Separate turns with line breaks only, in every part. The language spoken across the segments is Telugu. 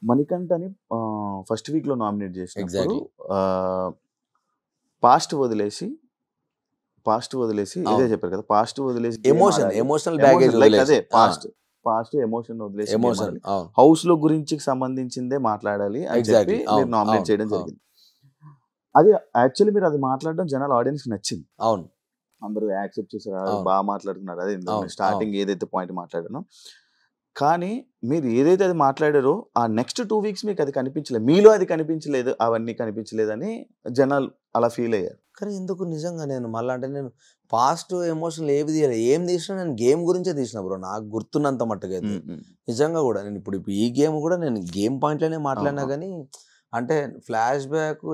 మణికంఠని ఫస్ట్ వీక్‌లో నామినేట్ చేసినప్పుడు
ఎగ్జాక్ట్‌లీ.
పాస్ట్ వదిలేసి ఇదే చెప్పారు కదా! పాస్ట్ వదిలేసి
ఎమోషనల్ బ్యాగేజ్
లైక్ అదే
వదిలేసి.
పాస్ట్ ఎమోషన్ వదిలేసి
ఎమోషన్. అవును.
హౌస్‌లో గురించి సంబంధించిందే మాట్లాడాలి అని చెప్పి
ఎగ్జాక్ట్‌లీ.
మీరు
అవును.
నామినేట్
అవును.
చేయడం
అవును.
జరిగింది. అది యాక్చువల్లీ మీరు అది మాట్లాడడం జనాల ఆడియన్స్‌కి నచ్చింది.
అవును.
అందరూ యాక్సెప్ట్ చేశారు.
అవును.
బాగా మాట్లాడుతున్నారు. అదే
అవును.
స్టార్టింగ్ ఏదైతే పాయింట్ మాట్లాడానో. కానీ మీరు ఏదైతే అది మాట్లాడారో ఆ నెక్స్ట్ 2 వీక్స్ మీకు అది కనిపించలేదు. మీలో అది కనిపించలేదు. అవన్నీ కనిపించలేదని జనాలు అలా ఫీల్ అయ్యారు.
కానీ ఎందుకు నిజంగా నేను మళ్ళా అంటే నేను పాస్ట్ ఎమోషనల్ ఏవి తీయలే. ఏం తీసినా నేను గేమ్ గురించే తీసిన బ్రో. నాకు గుర్తున్నంత మట్టుకైతే. నిజంగా కూడా నేను ఇప్పుడు ఈ గేమ్ కూడా నేను గేమ్ పాయింట్‌లోనే మాట్లాడినా గానీ అంటే ఫ్లాష్ బ్యాక్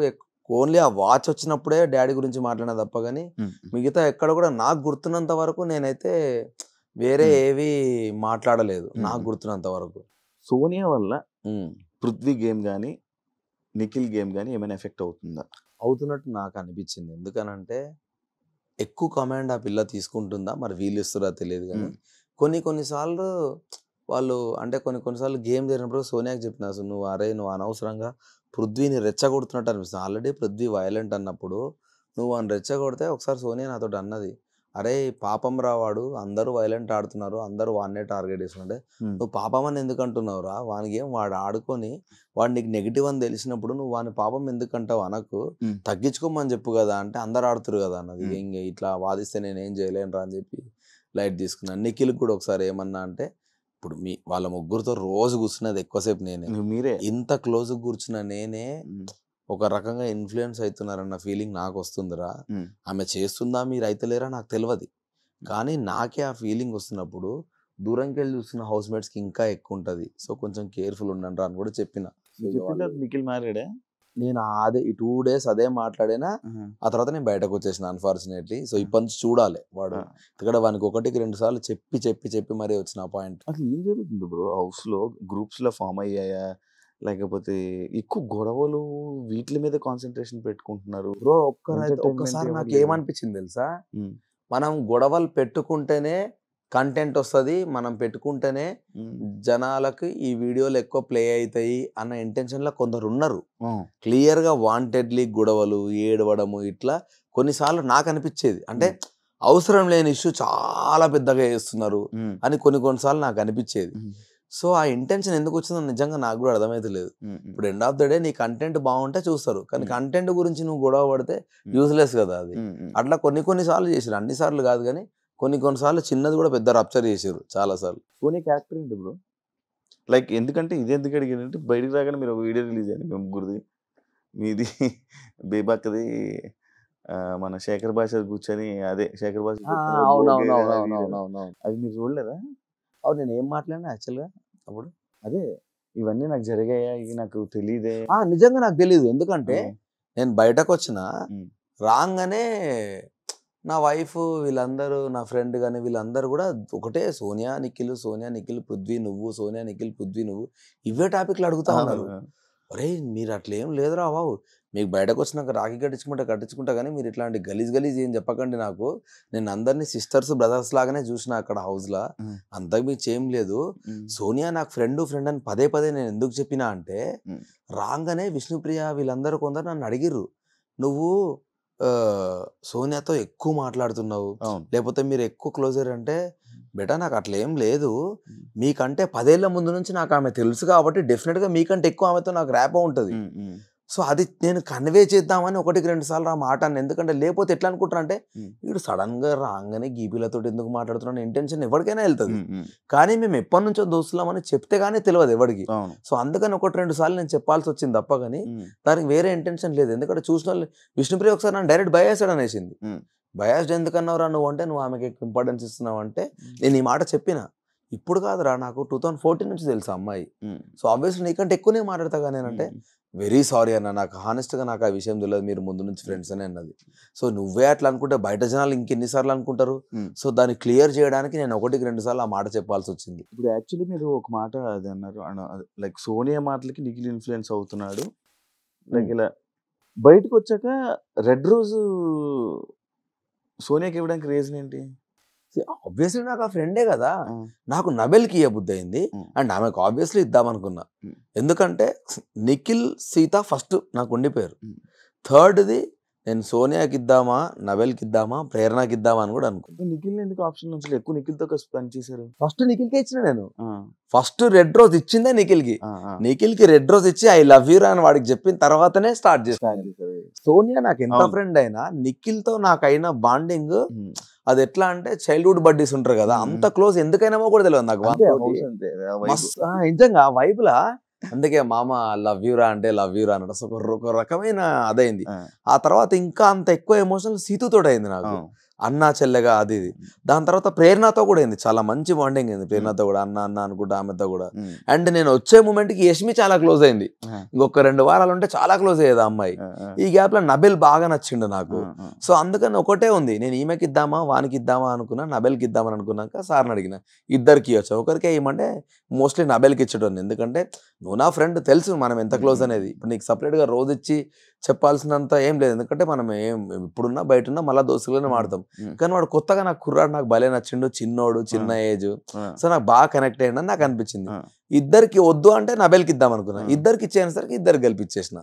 ఓన్లీ ఆ వాచ్ వచ్చినప్పుడే డ్యాడీ గురించి మాట్లాడినా తప్ప గానీ మిగతా ఎక్కడ కూడా నాకు గుర్తున్నంత వరకు నేనైతే వేరే ఏవి మాట్లాడలేదు. నాకు గుర్తున్నంత వరకు.
సోనియా వల్ల పృథ్వీ గేమ్ గాని, నిఖిల్ గేమ్ గాని ఏమైనా ఎఫెక్ట్ అవుతుందా?
అవుతున్నట్టు నాకు అనిపించింది. ఎందుకనంటే ఎక్కువ కమాండ్ ఆ పిల్ల తీసుకుంటుందా మరి వీళ్ళు ఇస్తురా తెలియదు కానీ కొన్ని సార్లు వాళ్ళు అంటే కొన్ని సార్లు గేమ్ జరిగినప్పుడు సోనియాకి చెప్పిన అసలు నువ్వు అనవసరంగా పృథ్వీని రెచ్చగొడుతున్నట్టు అనిపిస్తుంది. ఆల్రెడీ పృథ్వీ వైలెంట్ అన్నప్పుడు నువ్వు అని రెచ్చగొడితే ఒకసారి సోనియా నాతో అన్నది, అరే పాపం రావాడు అందరూ వైలెంట్ ఆడుతున్నారు, అందరూ వాడినే టార్గెట్ చేస్తుంటే నువ్వు పాపం అని ఎందుకు అంటున్నావురా, వాని గేమ్ వాడు ఆడుకొని వాడు నీకు నెగిటివ్ అని తెలిసినప్పుడు నువ్వు వాని పాపం ఎందుకంటావు అనకు, తగ్గించుకోమని చెప్పు కదా అంటే అందరు ఆడుతురు కదా అన్నది. ఇంకా ఇట్లా వాదిస్తే నేనేం చేయలేనురా అని చెప్పి లైట్ తీసుకున్నాను. నిఖిల్కి కూడా ఒకసారి ఏమన్నా అంటే ఇప్పుడు వాళ్ళ ముగ్గురితో రోజు కూర్చున్నది ఎక్కువసేపు నేనే.
మీరే
ఇంత క్లోజ్ కూర్చున్న నేనే ఒక రకంగా ఇన్ఫ్లుయెన్స్ అవుతున్నారన్న ఫీలింగ్ నాకు వస్తుందిరా. ఆమె చేస్తుందా మీరు అయితలేరా నాకు తెలియదు. కానీ నాకే ఆ ఫీలింగ్ వస్తున్నప్పుడు దూరంకి వెళ్ళి చూస్తున్న హౌస్ మేట్స్కి ఇంకా ఎక్కువ ఉంటుంది. సో కొంచెం కేర్ఫుల్ ఉండండి అని కూడా చెప్పిన.
నిఖిల్ మ్యారీడే?
నేను అదే ఈ 2 days అదే మాట్లాడినా. ఆ తర్వాత నేను బయటకు వచ్చేసిన అన్ఫార్చునేట్లీ. సో ఇప్పటి నుంచి చూడాలి వాడు ఇక్కడ వానికి 1-2 సార్లు చెప్పి మరీ వచ్చిన పాయింట్.
అసలు ఏం జరుగుతుంది బ్రో హౌస్ లో? గ్రూప్స్ లో ఫామ్ అయ్యాయా, లేకపోతే ఎక్కువ గొడవలు వీటి మీద కాన్సన్ట్రేషన్ పెట్టుకుంటున్నారు?
బ్రో ఒక్కసారి నాకు ఏమనిపించింది తెలుసా, మనం గొడవలు పెట్టుకుంటేనే కంటెంట్ వస్తుంది, మనం పెట్టుకుంటేనే జనాలకు ఈ వీడియోలు ఎక్కువ ప్లే అవుతాయి అన్న ఇంటెన్షన్లో కొందరు ఉన్నారు. క్లియర్గా వాంటెడ్లీ గొడవలు ఏడవడము ఇట్లా కొన్నిసార్లు నాకు అనిపించేది. అంటే అవసరం లేని ఇష్యూ చాలా పెద్దగా చేస్తున్నారు అని కొన్నిసార్లు నాకు అనిపించేది. సో ఆ ఇంటెన్షన్ ఎందుకు వచ్చిందో నిజంగా నాకు కూడా అర్థమైతలేదు. ఇప్పుడు ఎండ్ ఆఫ్ ద డే నీ కంటెంట్ బాగుంటే చూస్తారు, కానీ కంటెంట్ గురించి నువ్వు గొడవ పడితే యూజ్లెస్ కదా అది. అట్లా కొన్నిసార్లు చేసారు, అన్నిసార్లు కాదు కానీ కొన్నిసార్లు చిన్నది కూడా పెద్ద రప్చర్ చేసారు చాలా సార్లు.
సోనీ క్యారెక్టర్ ఏంటి బ్రో? లైక్ ఎందుకంటే ఇది ఎందుకు అడిగానంటే బయటకు రాగానే మీరు ఒక వీడియో రిలీజ్ అయ్యింది మీ ముగ్గురిది, మీది బేబాక్ది, మన శేఖర్ భాష కూర్చొని అదే శేఖర్ భాష అది మీరు చూడలేదా?
అవును నేను ఏం మాట్లాడినా యాక్చువల్గా అప్పుడు
అదే ఇవన్నీ నాకు జరిగాయా, ఇవి నాకు తెలియదే.
నిజంగా నాకు తెలియదు. ఎందుకంటే నేను బయటకు వచ్చిన రాగానే నా వైఫ్ వీళ్ళందరూ నా ఫ్రెండ్ కానీ వీళ్ళందరూ కూడా ఒకటే సోనియా నిఖిల్ పృథ్వీ నువ్వు, సోనియా నిఖిల్ పృథ్వీ నువ్వు, ఇవే టాపిక్లు అడుగుతా ఉన్నారు. అరే మీరు అట్లా ఏం లేదురా బాబు, మీకు బయటకు వచ్చినాక రాఖీ కట్టించుకుంటా కానీ మీరు ఇట్లాంటి గలీజ్ ఏం చెప్పకండి నాకు, నేను అందరినీ సిస్టర్స్ బ్రదర్స్ లాగానే చూసిన అక్కడ హౌస్లో, అంతకు మీకు ఏం లేదు. సోనియా నాకు ఫ్రెండ్ అని పదే నేను ఎందుకు చెప్పినా అంటే రాగానే విష్ణుప్రియ వీళ్ళందరూ కొందరు నన్ను అడిగిర్రు, నువ్వు సోనియాతో ఎక్కువ మాట్లాడుతున్నావు లేకపోతే మీరు ఎక్కువ క్లోజర్ అంటే, బెటా నాకు అట్లా ఏం లేదు, మీకంటే 10 ఏళ్ల ముందు నుంచి నాకు ఆమె తెలుసు కాబట్టి డెఫినెట్గా మీకంటే ఎక్కువ ఆమెతో నాకు ర్యాప్ ఉంటుంది. సో అది నేను కన్వే చేద్దామని 1-2 సార్లు ఆ మాట అన్న. ఎందుకంటే లేకపోతే ఎట్లా అనుకుంటారు అంటే వీడు సడన్ గా రాగానే గీపీలతో ఎందుకు మాట్లాడుతున్నాను ఇంటెన్షన్ ఎవరికైనా వెళ్తుంది. కానీ మేము ఎప్పటి నుంచో దోస్తున్నామని చెప్తే గానీ తెలియదు ఎవరికి. సో అందుకని 1-2 సార్లు నేను చెప్పాల్సి వచ్చింది తప్ప కానీ దానికి వేరే ఇంటెన్షన్ లేదు. ఎందుకంటే చూసిన వాళ్ళు విష్ణుప్రియ ఒకసారి నన్ను డైరెక్ట్ బయాస్డ్ అనేసింది. బయాస్డ్ ఎందుకన్నావురా నువ్వు అంటే, నువ్వు ఆమెకి ఇంపార్టెన్స్ ఇస్తున్నావు అంటే నేను ఈ మాట చెప్పిన. ఇప్పుడు కాదురా నాకు 2014 నుంచి తెలుసు అమ్మాయి. సో ఆబ్వియస్లీ నీకంటే ఎక్కువనే మాట్లాడతా కానీ నేనంటే వెరీ సారీ అన్న, నాకు హానెస్ట్గా నాకు ఆ విషయం తెలియదు, మీరు ముందు నుంచి ఫ్రెండ్స్ అని అన్నది. సో నువ్వే అట్లా అనుకుంటే బయట జనాలు ఇంకెన్నిసార్లు అనుకుంటారు. సో దాన్ని క్లియర్ చేయడానికి నేను 1-2 సార్లు ఆ మాట చెప్పాల్సి వచ్చింది.
ఇప్పుడు యాక్చువల్లీ మీరు ఒక మాట అది అన్నారు, లైక్ సోనియా మాటలకి నిఖిల్ ఇన్ఫ్లుయెన్స్ అవుతున్నాడు, లైక్ ఇలా బయటకు వచ్చాక రెడ్ రోజు సోనియాకి ఇవ్వడానికి రీజన్ ఏంటి?
ఆబ్వియస్లీ నాకు ఆ ఫ్రెండే కదా,
ఆ,
నాకు నబెల్కి ఇయ్య బుద్ధి అయింది.
ఉమ్,
అండ్ ఆమెకు ఆబ్వియస్లీ ఇద్దామనుకున్నా,
ఉమ్,
ఎందుకంటే నిఖిల్ సీత ఫస్ట్ నాకు ఉండిపోయారు.
ఉమ్.
థర్డ్ది నేను సోనియాకి ఇద్దామా, నబెల్కి ఇద్దామా, ప్రేరణకి ఇద్దామా అని కూడా అనుకున్నా.
నిఖిల్ ఎందుకు ఆప్షన్ నుంచి ఎక్కువ నిఖిల్తో కలిసి పని చేశారు?
ఫస్ట్ నిఖిల్కే ఇచ్చిన నేను,
ఆ,
ఫస్ట్ రెడ్ రోజ్ ఇచ్చిందే నిఖిల్కి.
ఆ, ఆ.
నిఖిల్కి రెడ్ రోజ్ ఇచ్చి ఐ లవ్ యూ రా అని వాడికి చెప్పిన తర్వాతనే స్టార్ట్ చేస్తాను.
చేశారు.
సోనియా నాకు ఎంత
అవును.
ఫ్రెండ్ అయినా నిఖిల్తో నాకైన బాండింగ్
ఉమ్.
అది ఎట్లా అంటే చైల్డ్హుడ్ బడ్డీస్ ఉంటారు కదా, అంత క్లోజ్ ఎందుకైనామో కూడా తెలియదు నాకు.
అంతే,
వానితోటి
house అంతే, ఆ vibe.
మస్తు నిజంగా ఆ వైపులా. అందుకే మామ లవ్ యూ రా అంటే లవ్ యూ రా అన్నట్టు అసలు ఒక రకమైన అదైంది.
ఆ,
ఆ తర్వాత ఇంకా అంత ఎక్కువ ఎమోషనల్ సీతుతో అయింది నాకు,
అవును.
అన్నా చెల్లెగా అది ఇది. దాని తర్వాత ప్రేరణతో కూడా అయింది, చాలా మంచి బాండింగ్ అయింది ప్రేరణతో కూడా, అన్న అన్న అనుకుంటా ఆమెతో కూడా.
ఉమ్,
అండ్ నేను వచ్చే మూమెంట్కి యష్మి చాలా క్లోజ్ అయింది,
ఆ,
ఇంకొక 2 వారాలు ఉంటే చాలా క్లోజ్ అయ్యేది ఆ అమ్మాయి.
ఆ, ఆ,
ఈ గ్యాప్ లో నబెల్ బాగా నచ్చిండు నాకు.
ఆ, ఆ.
సో అందుకని ఒకటే ఉంది, నేను ఈమెకి ఇద్దామా వానికి ఇద్దామా అనుకున్నా, నబెల్కి ఇద్దామని అనుకున్నాక సార్ని అడిగిన ఇద్దరికి ఇవ్వచ్చు, ఒకరికే ఇవ్వమంటే మోస్ట్లీ నబెల్కి ఇచ్చేటోని. ఎందుకంటే నువ్వు నా ఫ్రెండ్, తెలుసు మనం ఎంత క్లోజ్ అనేది. ఇప్పుడు నీకు సపరేట్గా రోజు ఇచ్చి చెప్పాల్సినంత ఏం లేదు, ఎందుకంటే మనం ఏం ఇప్పుడున్నా బయట మళ్ళీ దోస్తులనే వాడతాం.
ఉమ్,
కానీ వాడు కొత్తగా నాకు కుర్రాడు, నాకు భలే నచ్చిండు, చిన్నోడు, చిన్న ఏజ్.
ఆ,
సో నాకు బాగా కనెక్ట్ అయ్యిందని నాకు అనిపించింది.
ఆ.
ఇద్దరికి వద్దు అంటే నబెల్కి ఇద్దాం అనుకున్నా,
ఆ.
ఇద్దరికి ఇచ్చేసరికి ఇద్దరికి గెలిపించేసిన.